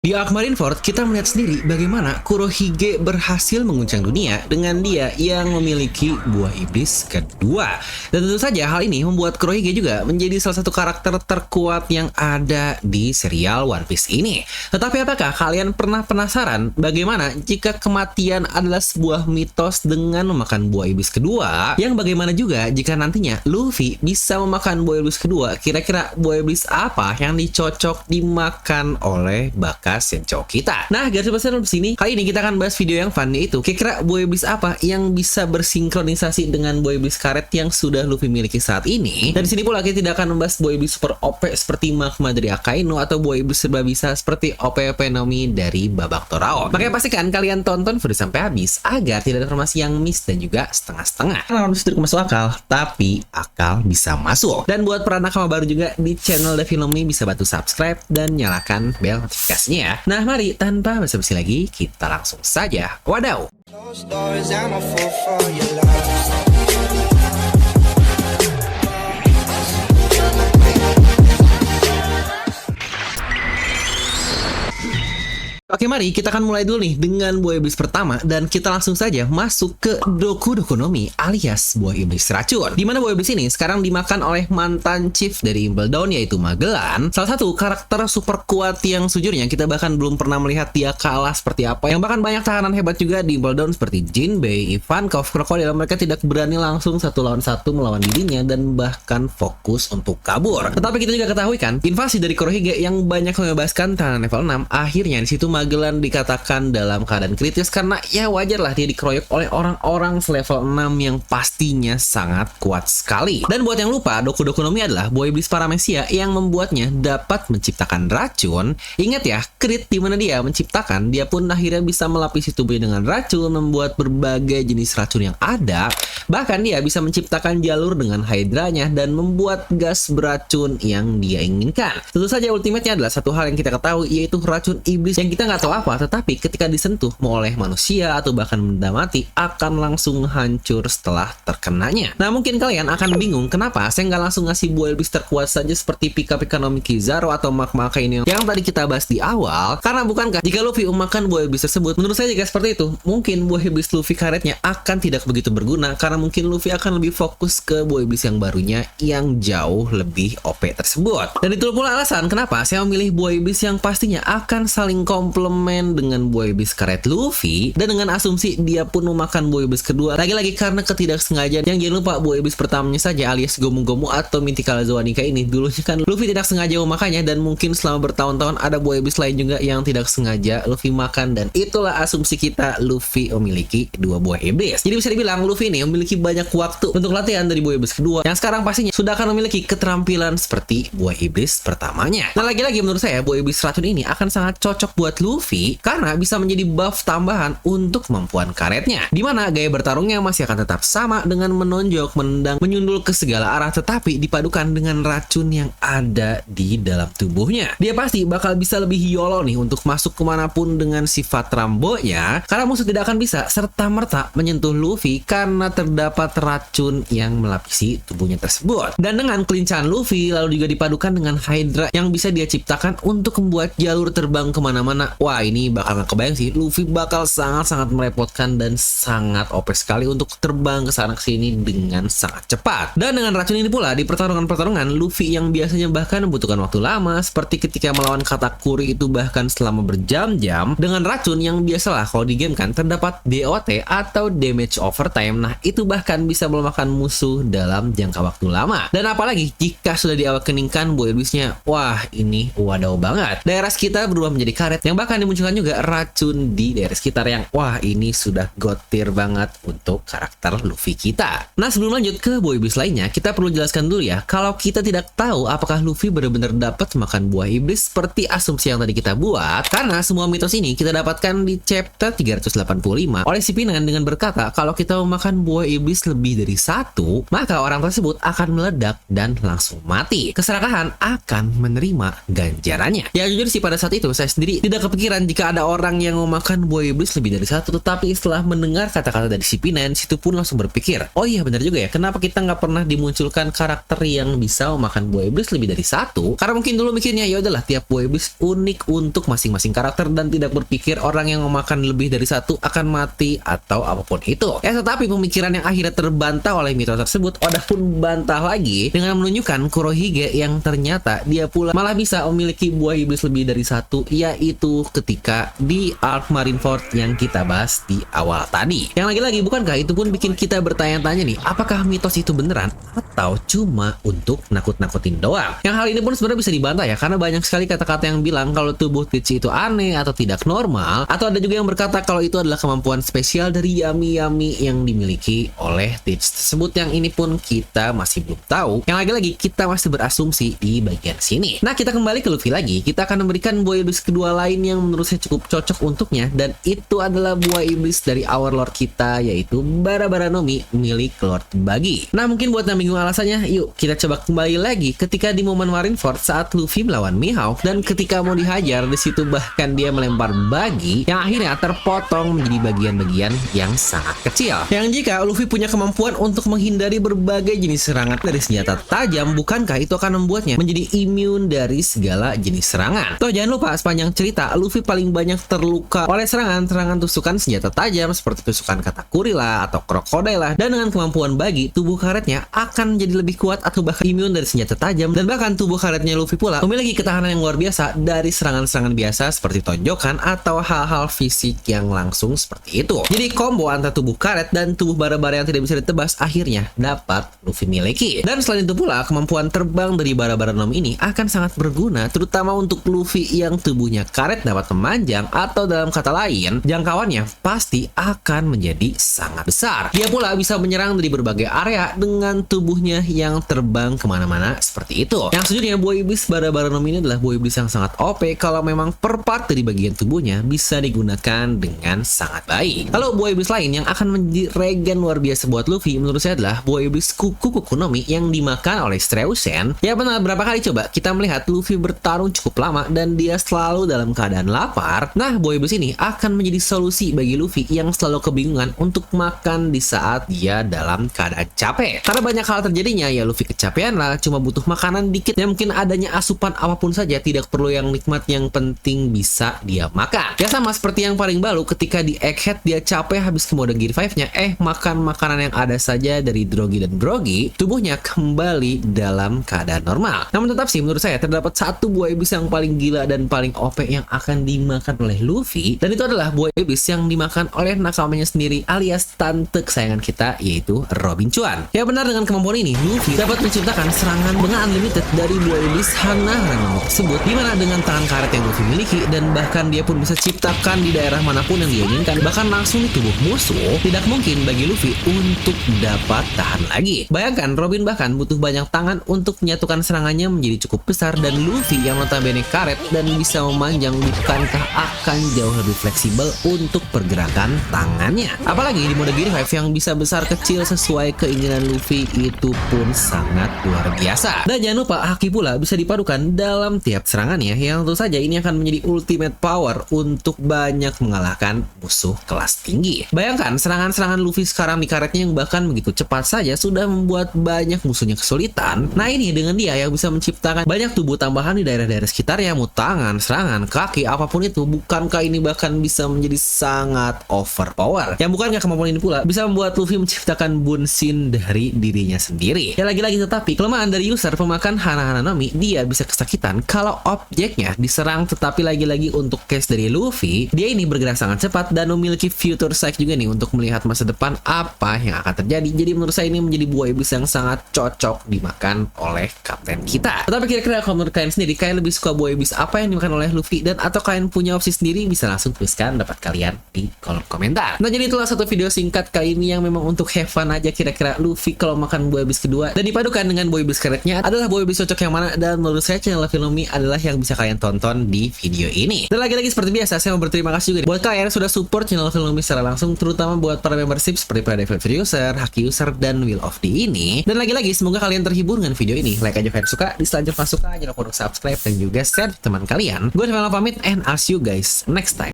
Di arc Marineford, kita melihat sendiri bagaimana Kurohige berhasil mengguncang dunia dengan dia yang memiliki buah iblis kedua. Dan tentu saja hal ini membuat Kurohige juga menjadi salah satu karakter terkuat yang ada di serial One Piece ini. Tetapi apakah kalian pernah penasaran bagaimana jika kematian adalah sebuah mitos dengan memakan buah iblis kedua? Yang bagaimana juga jika nantinya Luffy bisa memakan buah iblis kedua? Kira-kira buah iblis apa yang dicocok dimakan oleh Sencho kita. Nah, garis besar di sini kali ini kita akan bahas video yang fun, yaitu kira-kira buah iblis apa yang bisa bersinkronisasi dengan buah iblis karet yang sudah Luffy miliki saat ini. Dan di sini pula kita tidak akan membahas buah iblis super OP seperti magma dari Akainu atau buah iblis serba bisa seperti OP Nomi dari babak Torao. Makanya pastikan kalian tonton video sampai habis agar tidak ada informasi yang miss dan juga setengah-setengah. Karena bisa masuk akal, tapi akal bisa masuk. Dan buat para nakama baru juga di channel Devi Nomi bisa bantu subscribe dan nyalakan bel notifikasinya ya. Nah, mari tanpa basa-basi lagi kita langsung saja. Wadaw. Oke, mari kita akan mulai dulu nih dengan buah iblis pertama dan kita langsung saja masuk ke Doku Nomi alias buah iblis racun. Di mana buah iblis ini sekarang dimakan oleh mantan chief dari Impel Down yaitu Magellan. Salah satu karakter super kuat yang sejujurnya kita bahkan belum pernah melihat dia kalah seperti apa. Yang bahkan banyak tahanan hebat juga di Impel Down seperti Jinbei, Ivankov, Crocodile. Mereka tidak berani langsung satu lawan satu melawan dirinya dan bahkan fokus untuk kabur. Tetapi kita juga ketahui kan, invasi dari Kurohige yang banyak membebaskan tahanan level 6 akhirnya di situ Magellan dikatakan dalam keadaan kritis karena ya wajarlah dia dikeroyok oleh orang-orang selevel 6 yang pastinya sangat kuat sekali. Dan buat yang lupa, Doku Nomi adalah buah iblis paramesia yang membuatnya dapat menciptakan racun. Ingat ya, crit di mana dia menciptakan, dia pun akhirnya bisa melapisi tubuhnya dengan racun, membuat berbagai jenis racun yang ada. Bahkan dia bisa menciptakan jalur dengan Hydranya dan membuat gas beracun yang dia inginkan. Tentu saja ultimate-nya adalah satu hal yang kita ketahui, yaitu racun iblis yang kita nggak tahu apa, tetapi ketika disentuh mau oleh manusia atau bahkan benda mati akan langsung hancur setelah terkenanya. Nah, mungkin kalian akan bingung kenapa saya nggak langsung ngasih buah iblis terkuat saja seperti Pika-Pika Nomi Kizaru atau magma Akainu yang tadi kita bahas di awal. Karena bukankah jika Luffy memakan buah iblis tersebut, menurut saya jika seperti itu, mungkin buah iblis Luffy karetnya akan tidak begitu berguna karena mungkin Luffy akan lebih fokus ke buah iblis yang barunya yang jauh lebih OP tersebut. Dan itu pula alasan kenapa saya memilih buah iblis yang pastinya akan saling komplement dengan buah iblis karet Luffy, dan dengan asumsi dia pun memakan buah iblis kedua. Lagi-lagi karena ketidaksengajaan, yang jangan lupa buah iblis pertamanya saja alias Gomu Gomu atau Mythical Zoanica ini dulunya kan Luffy tidak sengaja memakannya, dan mungkin selama bertahun-tahun ada buah iblis lain juga yang tidak sengaja Luffy makan, dan itulah asumsi kita Luffy memiliki dua buah iblis. Jadi bisa dibilang Luffy ini memiliki banyak waktu untuk latihan dari buah iblis kedua yang sekarang pastinya sudah akan memiliki keterampilan seperti buah iblis pertamanya. Nah, lagi-lagi menurut saya buah iblis racun ini akan sangat cocok buat Luffy karena bisa menjadi buff tambahan untuk kemampuan karetnya, dimana gaya bertarungnya masih akan tetap sama dengan menonjok, menendang, menyundul ke segala arah, tetapi dipadukan dengan racun yang ada di dalam tubuhnya. Dia pasti bakal bisa lebih YOLO nih untuk masuk kemanapun dengan sifat Rambo-nya, karena musuh tidak akan bisa serta-merta menyentuh Luffy karena terdapat racun yang melapisi tubuhnya tersebut. Dan dengan kelincahan Luffy lalu juga dipadukan dengan Hydra yang bisa dia ciptakan untuk membuat jalur terbang kemana-mana. Wah, ini bakal gak kebayang sih, Luffy bakal sangat-sangat merepotkan dan sangat OP sekali untuk terbang ke sana kesini dengan sangat cepat. Dan dengan racun ini pula di pertarungan-pertarungan Luffy yang biasanya bahkan membutuhkan waktu lama seperti ketika melawan Katakuri itu bahkan selama berjam-jam, dengan racun yang biasalah kalau di game kan terdapat DOT atau damage over time. Nah, itu bahkan bisa melemahkan musuh dalam jangka waktu lama. Dan apalagi jika sudah diawakeningkan buah iblisnya, wah ini wadaw banget. Daerah sekitar berubah menjadi karet yang bahkan dimunculkan juga racun di daerah sekitar yang wah ini sudah gotir banget untuk karakter Luffy kita. Nah, sebelum lanjut ke buah iblis lainnya, kita perlu jelaskan dulu ya, kalau kita tidak tahu apakah Luffy benar-benar dapat makan buah iblis seperti asumsi yang tadi kita buat, karena semua mitos ini kita dapatkan di chapter 385 oleh si Pinang dengan berkata kalau kita memakan buah iblis lebih dari satu, maka orang tersebut akan meledak dan langsung mati. Keserakahan akan menerima ganjarannya. Ya jujur sih pada saat itu saya sendiri tidak kepikiran jika ada orang yang memakan buah iblis lebih dari satu, tetapi setelah mendengar kata-kata dari si P9, situ pun langsung berpikir, oh iya benar juga ya, kenapa kita nggak pernah dimunculkan karakter yang bisa memakan buah iblis lebih dari satu? Karena mungkin dulu mikirnya ya udahlah tiap buah iblis unik untuk masing-masing karakter dan tidak berpikir orang yang memakan lebih dari satu akan mati atau apapun itu. Ya tetapi pemikiran yang akhirnya terbantah oleh mitos tersebut, Oda pun bantah lagi dengan menunjukkan Kurohige yang ternyata dia pula malah bisa memiliki buah iblis lebih dari satu, yaitu ketika di Arc Marineford yang kita bahas di awal tadi. Yang lagi-lagi bukankah itu pun bikin kita bertanya-tanya nih, apakah mitos itu beneran atau cuma untuk nakut-nakutin doang? Yang hal ini pun sebenarnya bisa dibantah ya, karena banyak sekali kata-kata yang bilang kalau tubuh Teach itu aneh atau tidak normal, atau ada juga yang berkata kalau itu adalah kemampuan spesial dari Yami-Yami yang dimiliki oleh Teach tersebut. Yang ini pun kita masih belum tahu. Yang lagi-lagi kita masih berasumsi di bagian sini. Nah, kita kembali ke Luffy lagi. Kita akan memberikan buah iblis kedua lain yang menurut saya cukup cocok untuknya, dan itu adalah buah iblis dari Our Lord kita, yaitu Bara-Bara Nomi milik Lord Buggy. Nah, mungkin buat yang bingung alasannya, yuk kita coba kembali lagi ketika di momen Marineford saat Luffy melawan Mihawk, dan ketika mau dihajar di situ bahkan dia melempar Buggy yang akhirnya terpotong menjadi bagian-bagian yang sangat kecil. Yang jika Luffy punya kemampuan untuk menghindari berbagai jenis serangan dari senjata tajam, bukankah itu akan membuatnya menjadi immune dari segala jenis serangan? Toh jangan lupa sepanjang cerita Luffy paling banyak terluka oleh serangan-serangan tusukan senjata tajam seperti tusukan Katakuri lah atau Crocodile lah, dan dengan kemampuan Buggy, tubuh karetnya akan menjadi lebih kuat atau bahkan immune dari senjata tajam, dan bahkan tubuh karetnya Luffy pula memiliki ketahanan yang luar biasa dari serangan-serangan biasa seperti tonjokan atau hal-hal fisik yang langsung seperti itu. Jadi combo antara tubuh karet dan tubuh bara-bara yang tidak bisa ditebas akhirnya dapat Luffy miliki. Dan selain itu pula, kemampuan terbang dari bara-bara nom ini akan sangat berguna terutama untuk Luffy yang tubuhnya karet dapat memanjang, atau dalam kata lain, jangkauannya pasti akan menjadi sangat besar. Dia pula bisa menyerang dari berbagai area dengan tubuhnya yang terbang kemana-mana seperti itu. Yang sejujurnya buah iblis bara-bara nom ini adalah buah iblis yang sangat OP kalau memang per part dari bagian tubuhnya bisa digunakan dengan sangat baik. Lalu buah iblis lain yang akan menjadi regen luar biasa buat Luffy menurut saya adalah buah iblis Kuku Nomi yang dimakan oleh Streusen. Ya benar, berapa kali coba kita melihat Luffy bertarung cukup lama dan dia selalu dalam keadaan lapar. Nah, buah iblis ini akan menjadi solusi bagi Luffy yang selalu kebingungan untuk makan di saat dia dalam keadaan capek. Karena banyak hal terjadinya, ya Luffy kecapean lah, cuma butuh makanan dikit yang mungkin adanya asupan apapun saja, tidak perlu yang nikmat, yang penting bisa dia makan. Ya sama seperti yang paling baru ketika di Egghead dia capek habis ke mode Gear 5-nya, makan makanan yang ada saja dari Drogi dan Brogy, tubuhnya kembali dalam keadaan normal. Namun tetap sih menurut saya terdapat satu buah iblis yang paling gila dan paling OP yang akan dimakan oleh Luffy, dan itu adalah buah iblis yang dimakan oleh nakamanya sendiri alias tante kesayangan kita, yaitu Robin Chuan. Ya benar, dengan kemampuan ini Luffy dapat menciptakan serangan dengan unlimited dari buah iblis Hana Haranomi tersebut, dimana dengan tangan karet yang Luffy miliki, dan bahkan dia pun bisa ciptakan di daerah manapun yang dia inginkan, bahkan langsung di tubuh musuh, tidak mungkin bagi Luffy untuk dapat tahan lagi. Bayangkan Robin bahkan butuh banyak tangan untuk menyatukan serangannya menjadi cukup besar, dan Luffy yang notabene karet dan bisa memanjang bukankah akan jauh lebih fleksibel untuk pergerakan tangannya. Apalagi di mode Gear 5 yang bisa besar kecil sesuai keinginan Luffy itu pun sangat luar biasa. Dan jangan lupa haki pula bisa dipadukan dalam tiap serangannya, yang tentu saja ini akan menjadi ultimate power untuk banyak mengalahkan musuh kelas tinggi. Bayangkan serangan-serangan Luffy sekarang di karetnya yang bahkan begitu cepat saja sudah membuat banyak musuhnya kesulitan. Nah ini dengan dia yang bisa menciptakan banyak tubuh tambahan di daerah-daerah sekitarnya, mau tangan, serangan, kaki, apapun itu, bukankah ini bahkan bisa menjadi sangat overpower? Yang bukankah kemampuan ini pula bisa membuat Luffy menciptakan Bunshin dari dirinya sendiri? Ya lagi-lagi tetapi kelemahan dari user pemakan Hana Haranomi, dia bisa kesakitan kalau objeknya diserang, tetapi lagi-lagi untuk case dari Luffy, dia ini bergerak sangat cepat dan memiliki future sight juga nih untuk melihat masa depan apa yang akan terjadi. Jadi menurut saya ini menjadi buah iblis yang sangat cocok dimakan oleh kapten kita. Tetapi kira-kira kalau menurut kalian sendiri, kalian lebih suka buah iblis apa yang dimakan oleh Luffy, dan atau kalian punya opsi sendiri, bisa langsung tuliskan pendapat kalian di kolom komentar. Nah jadi itulah satu video singkat kali ini yang memang untuk have fun aja, kira-kira Luffy kalau makan buah iblis kedua dan dipadukan dengan buah iblis karetnya adalah buah iblis cocok yang mana, dan menurut saya channel Filmi adalah yang bisa kalian tonton di video ini. Dan lagi-lagi seperti biasa saya mau berterima kasih juga buat kalian yang sudah support channel Filmi secara langsung, terutama buat para membership seperti Private User, Haki User, dan Will of the ini. Dan lagi-lagi semoga kalian terhibur dengan video ini. Like aja kalian suka, dislike aja kalian suka, jangan lupa untuk subscribe dan juga share teman kalian. Gue Cuma pamit, and I'll see you guys next time.